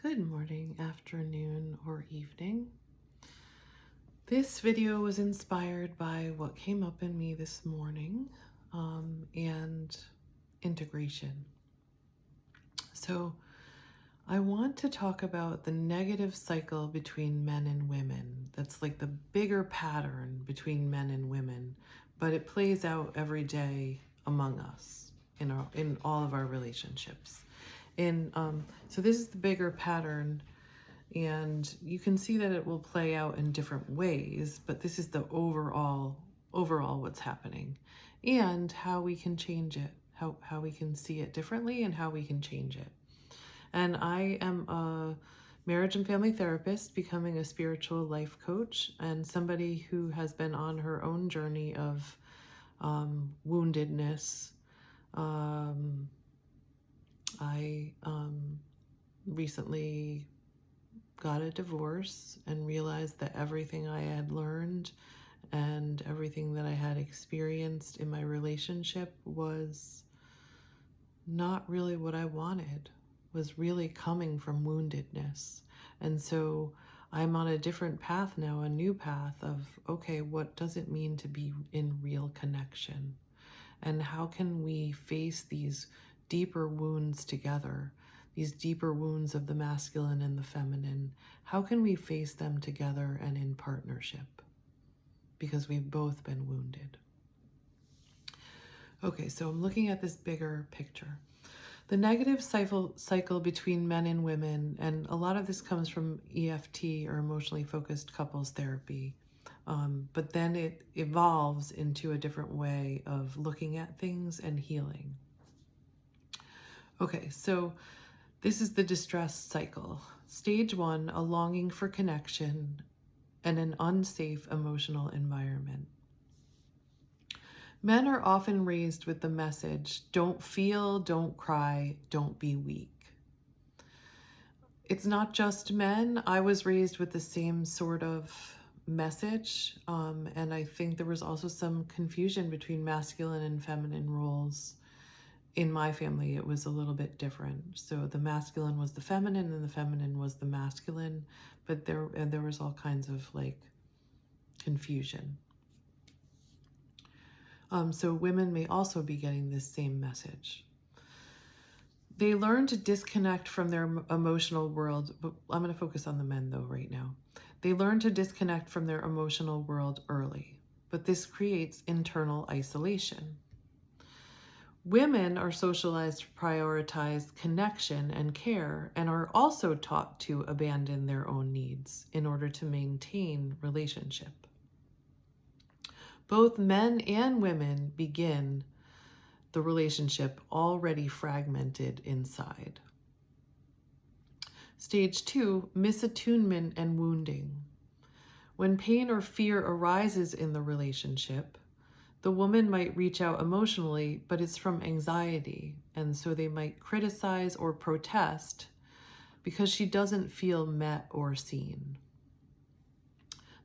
Good morning, afternoon, or evening. This video was inspired by what came up in me this morning and integration. So I want to talk about the negative cycle between men and women. That's like the bigger pattern between men and women, but it plays out every day among us in all of our relationships. So this is the bigger pattern, and you can see that it will play out in different ways, but this is the overall what's happening and how we can change it, how we can see it differently and how we can change it. And I am a marriage and family therapist, becoming a spiritual life coach, and somebody who has been on her own journey of woundedness. I recently got a divorce and realized that everything I had learned and everything that I had experienced in my relationship was not really what I wanted, was really coming from woundedness. And so I'm on a different path now, a new path of, okay, what does it mean to be in real connection? And how can we face these deeper wounds together, these deeper wounds of the masculine and the feminine? How can we face them together and in partnership? Because we've both been wounded. Okay, so I'm looking at this bigger picture. The negative cycle between men and women, and a lot of this comes from EFT, or emotionally focused couples therapy. But then it evolves into a different way of looking at things and healing. Okay, so this is the distress cycle. Stage 1, a longing for connection and an unsafe emotional environment. Men are often raised with the message, don't feel, don't cry, don't be weak. It's not just men. I was raised with the same sort of message, and I think there was also some confusion between masculine and feminine roles. In my family, it was a little bit different. So the masculine was the feminine and the feminine was the masculine, but there was all kinds of like confusion. So women may also be getting this same message. They learn to disconnect from their emotional world, but I'm going to focus on the men though right now. They learn to disconnect from their emotional world early, but this creates internal isolation. Women are socialized to prioritize connection and care and are also taught to abandon their own needs in order to maintain relationship. Both men and women begin the relationship already fragmented inside. Stage 2, misattunement and wounding. When pain or fear arises in the relationship, the woman might reach out emotionally, but it's from anxiety, and so they might criticize or protest because she doesn't feel met or seen.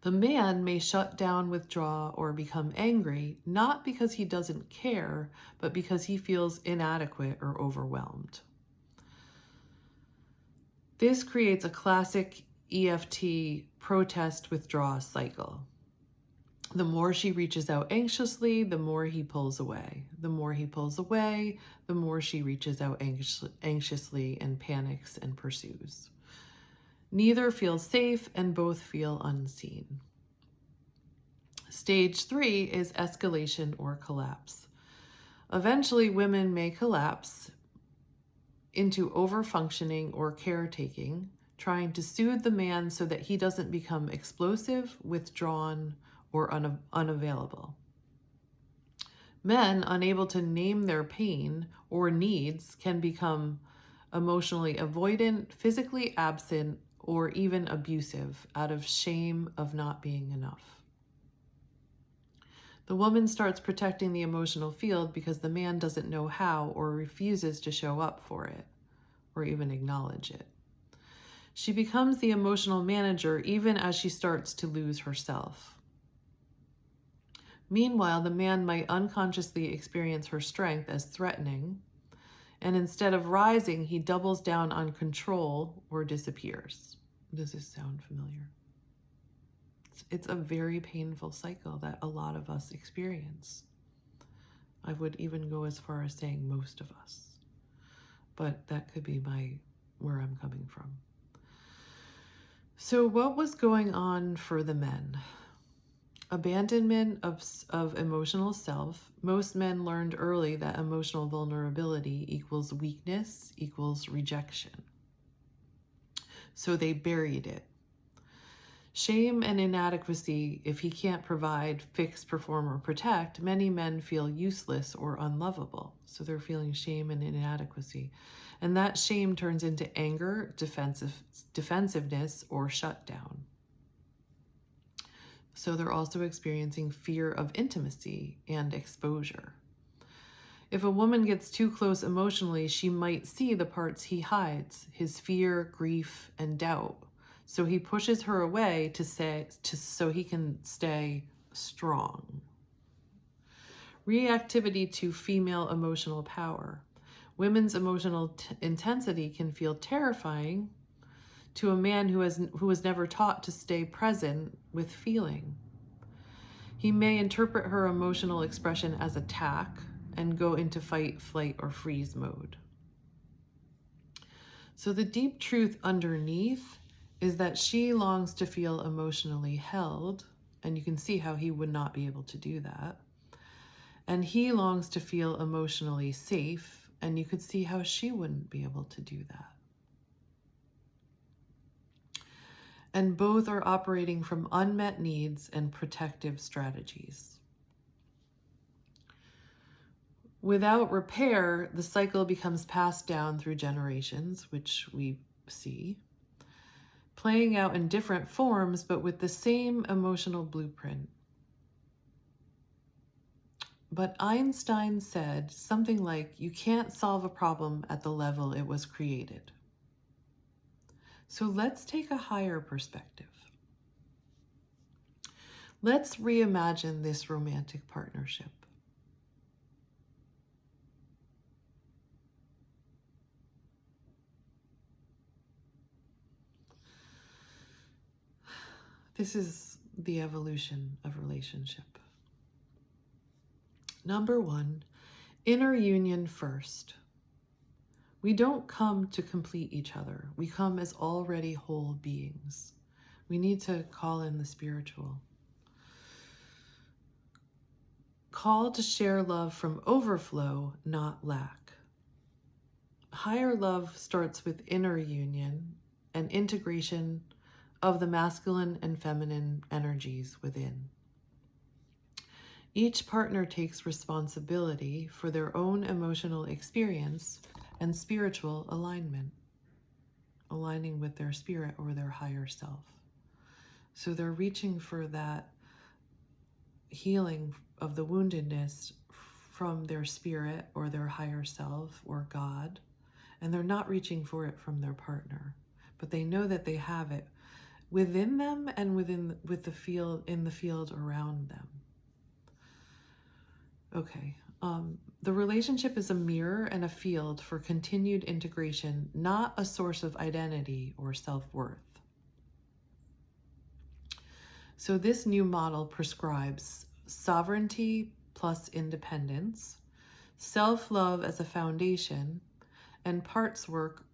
The man may shut down, withdraw, or become angry, not because he doesn't care, but because he feels inadequate or overwhelmed. This creates a classic EFT protest-withdraw cycle. The more she reaches out anxiously, the more he pulls away. The more he pulls away, the more she reaches out anxiously and panics and pursues. Neither feels safe and both feel unseen. Stage 3 is escalation or collapse. Eventually, women may collapse into overfunctioning or caretaking, trying to soothe the man so that he doesn't become explosive, withdrawn, or unavailable. Men, unable to name their pain or needs, can become emotionally avoidant, physically absent, or even abusive out of shame of not being enough. The woman starts protecting the emotional field because the man doesn't know how or refuses to show up for it or even acknowledge it. She becomes the emotional manager even as she starts to lose herself. Meanwhile, the man might unconsciously experience her strength as threatening And instead of rising, he doubles down on control or disappears. Does this sound familiar? It's a very painful cycle that a lot of us experience. I would even go as far as saying most of us. But that could be where I'm coming from. So what was going on for the men? Abandonment of emotional self. Most men learned early that emotional vulnerability equals weakness, equals rejection. So they buried it. Shame and inadequacy. If he can't provide, fix, perform, or protect, many men feel useless or unlovable. So they're feeling shame and inadequacy. And that shame turns into anger, defensiveness, or shutdown. So they're also experiencing fear of intimacy and exposure. If a woman gets too close emotionally, she might see the parts he hides, his fear, grief, and doubt. So he pushes her away so he can stay strong. Reactivity to female emotional power. Women's emotional intensity can feel terrifying to a man who was never taught to stay present with feeling. He may interpret her emotional expression as attack and go into fight, flight, or freeze mode. So the deep truth underneath is that she longs to feel emotionally held, and you can see how he would not be able to do that. And he longs to feel emotionally safe, and you could see how she wouldn't be able to do that. And both are operating from unmet needs and protective strategies. Without repair, the cycle becomes passed down through generations, which we see, playing out in different forms, but with the same emotional blueprint. But Einstein said something like, you can't solve a problem at the level it was created. So let's take a higher perspective. Let's reimagine this romantic partnership. This is the evolution of relationship. Number 1, inner union first. We don't come to complete each other. We come as already whole beings. We need to call in the spiritual. Call to share love from overflow, not lack. Higher love starts with inner union and integration of the masculine and feminine energies within. Each partner takes responsibility for their own emotional experience and spiritual alignment, aligning with their spirit or their higher self. So they're reaching for that healing of the woundedness from their spirit or their higher self or God, and they're not reaching for it from their partner, but they know that they have it within them and in the field around them. Okay. The relationship is a mirror and a field for continued integration, not a source of identity or self-worth. So this new model prescribes sovereignty plus independence, self-love as a foundation, and parts work,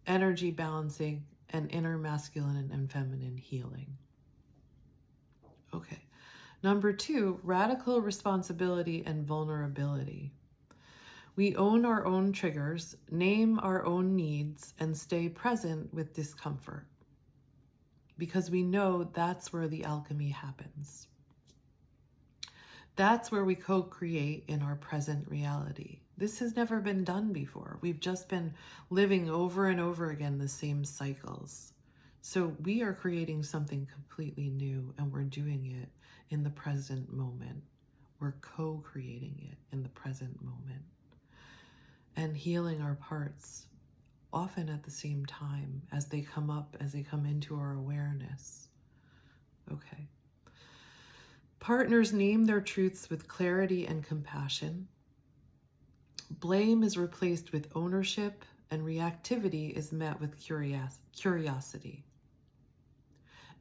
energy balancing, and inner masculine and feminine healing. Okay. Number 2, radical responsibility and vulnerability. We own our own triggers, name our own needs, and stay present with discomfort, because we know that's where the alchemy happens. That's where we co-create in our present reality. This has never been done before. We've just been living over and over again the same cycles. So we are creating something completely new, and we're doing it in the present moment. We're co-creating it in the present moment and healing our parts often at the same time as they come up, as they come into our awareness. Okay. Partners name their truths with clarity and compassion. Blame is replaced with ownership, and reactivity is met with curiosity.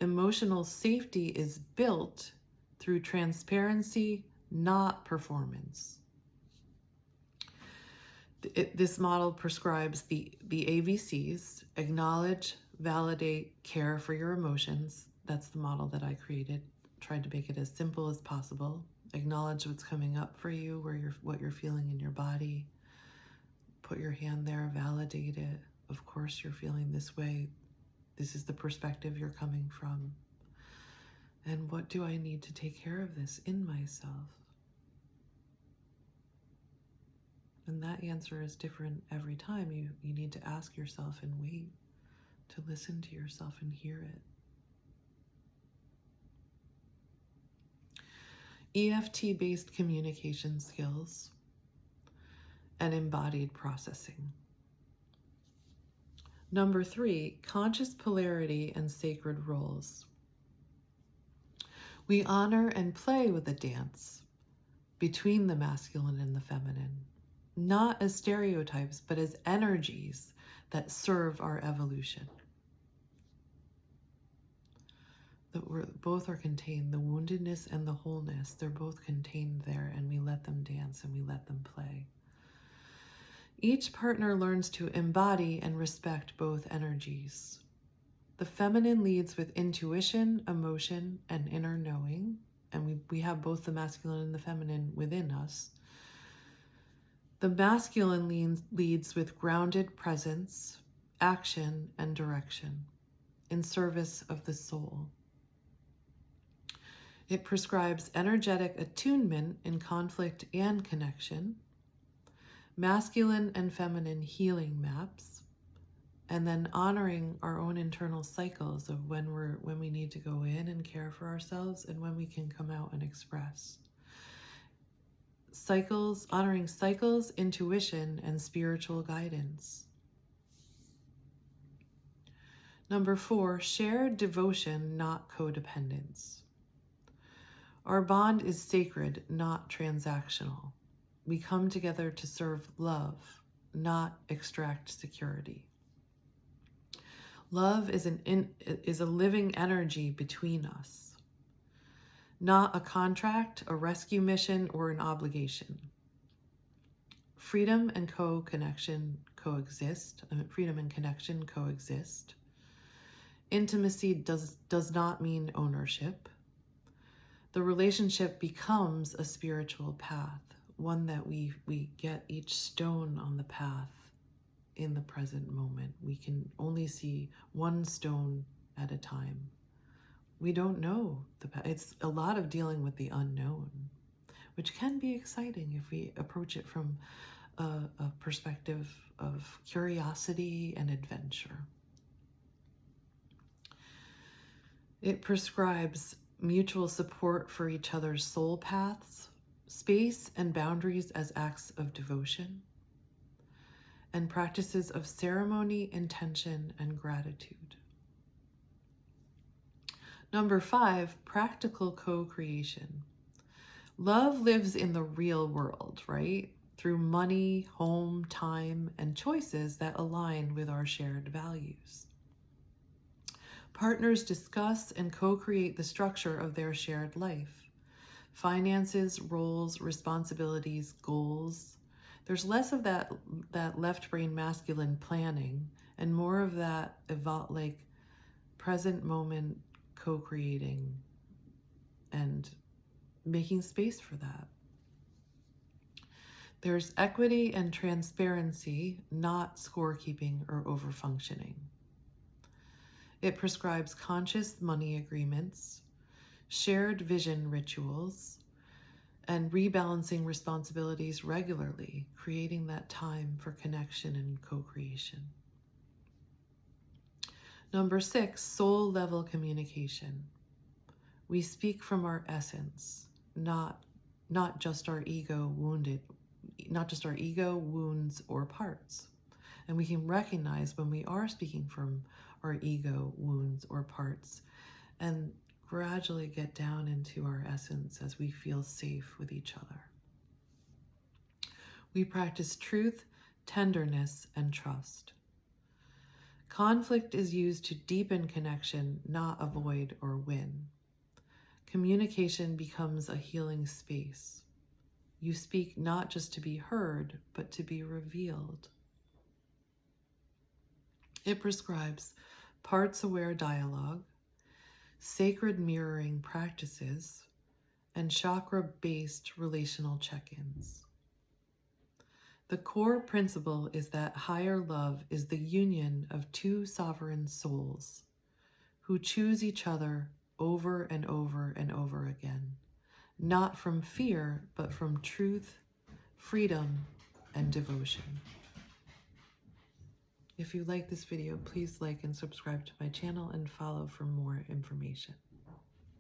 Emotional safety is built through transparency, not performance. This model prescribes the AVCs: acknowledge, validate, care for your emotions. That's the model that I created. Tried to make it as simple as possible. Acknowledge what's coming up for you, what you're feeling in your body. Put your hand there, validate it. Of course you're feeling this way. This is the perspective you're coming from. And what do I need to take care of this in myself? And that answer is different every time. You need to ask yourself and wait to listen to yourself and hear it. EFT-based communication skills and embodied processing. Number 3, conscious polarity and sacred roles. We honor and play with a dance between the masculine and the feminine, not as stereotypes, but as energies that serve our evolution. Both are contained, the woundedness and the wholeness, they're both contained there, and we let them dance and we let them play. Each partner learns to embody and respect both energies. The feminine leads with intuition, emotion, and inner knowing, and we have both the masculine and the feminine within us. The masculine leads with grounded presence, action, and direction in service of the soul. It prescribes energetic attunement in conflict and connection, masculine and feminine healing maps, and then honoring our own internal cycles of when we need to go in and care for ourselves and when we can come out and express. Cycles, honoring cycles, intuition, and spiritual guidance. Number 4, shared devotion, not codependence. Our bond is sacred, not transactional. We come together to serve love, not extract security. Love is a living energy between us, not a contract, a rescue mission, or an obligation. Freedom and connection coexist. Intimacy does not mean ownership. The relationship becomes a spiritual path, one that we get each stone on the path in the present moment. We can only see one stone at a time. We don't know the path. It's a lot of dealing with the unknown, which can be exciting if we approach it from a perspective of curiosity and adventure. It prescribes mutual support for each other's soul paths, space and boundaries as acts of devotion, and practices of ceremony, intention, and gratitude. Number 5, practical co-creation. Love lives in the real world, right? Through money, home, time, and choices that align with our shared values. Partners discuss and co-create the structure of their shared life. Finances, roles, responsibilities, goals. There's less of that left brain masculine planning and more of that like present moment co-creating and making space for that. There's equity and transparency, not scorekeeping or overfunctioning. It prescribes conscious money agreements, shared vision rituals, and rebalancing responsibilities regularly, creating that time for connection and co-creation. Number 6, soul level communication. We speak from our essence, not just our ego wounds or parts. And we can recognize when we are speaking from our ego wounds or parts and gradually get down into our essence as we feel safe with each other. We practice truth, tenderness, and trust. Conflict is used to deepen connection, not avoid or win. Communication becomes a healing space. You speak not just to be heard, but to be revealed. It prescribes parts-aware dialogue, sacred mirroring practices, and chakra-based relational check-ins. The core principle is that higher love is the union of two sovereign souls who choose each other over and over and over again, not from fear, but from truth, freedom, and devotion. If you like this video, please like and subscribe to my channel and follow for more information.